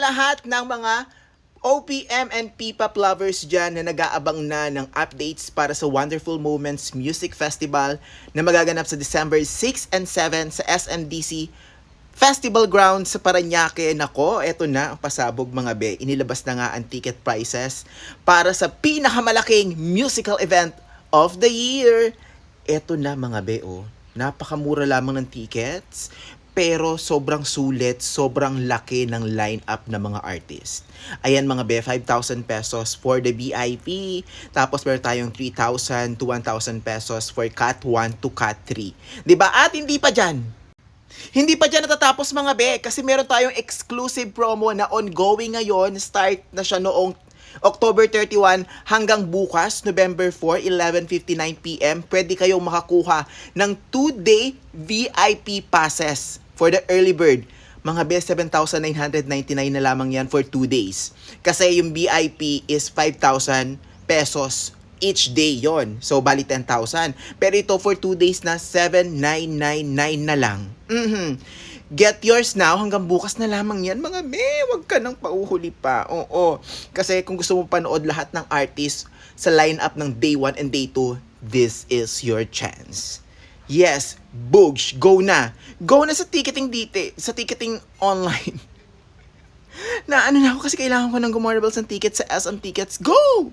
lahat ng mga OPM and P-pop lovers dyan na nag-aabang na ng updates para sa Wonderful Moments Music Festival na magaganap sa December 6 and 7 sa SMDC Festival Grounds sa Parañaque. Nako, eto na ang pasabog mga be. Inilabas na nga ang ticket prices para sa pinakamalaking musical event of the year. Eto na mga be, oh. Napakamura lamang ng tickets. Pero sobrang sulit, sobrang laki ng lineup ng mga artist. Ayan mga be, 5,000 pesos for the VIP. Tapos meron tayong 3,000 to 1,000 pesos for Cat 1 to Cat 3. Diba? At hindi pa dyan. Hindi pa dyan natatapos mga be, kasi meron tayong exclusive promo na ongoing ngayon. Start na siya noong October 31 hanggang bukas, November 4, 11:59 PM. Pwede kayong makakuha ng 2-day VIP passes for the early bird. Mga be, 7,999 na lamang yan for 2 days. Kasi yung VIP is 5,000 pesos each day yon. So, bali 10,000. Pero ito for 2 days na 7,999 na lang. Get yours now, hanggang bukas na lamang yan mga be. Huwag ka nang pauhuli pa. Oo. Kasi kung gusto mo panood lahat ng artists sa lineup ng day 1 and day 2, this is your chance. Yes, Boogs, go na. Go na sa ticketing dito, sa ticketing online. Na ano na ako kasi kailangan ko ng gumorable ng tickets sa SM Tickets. Go!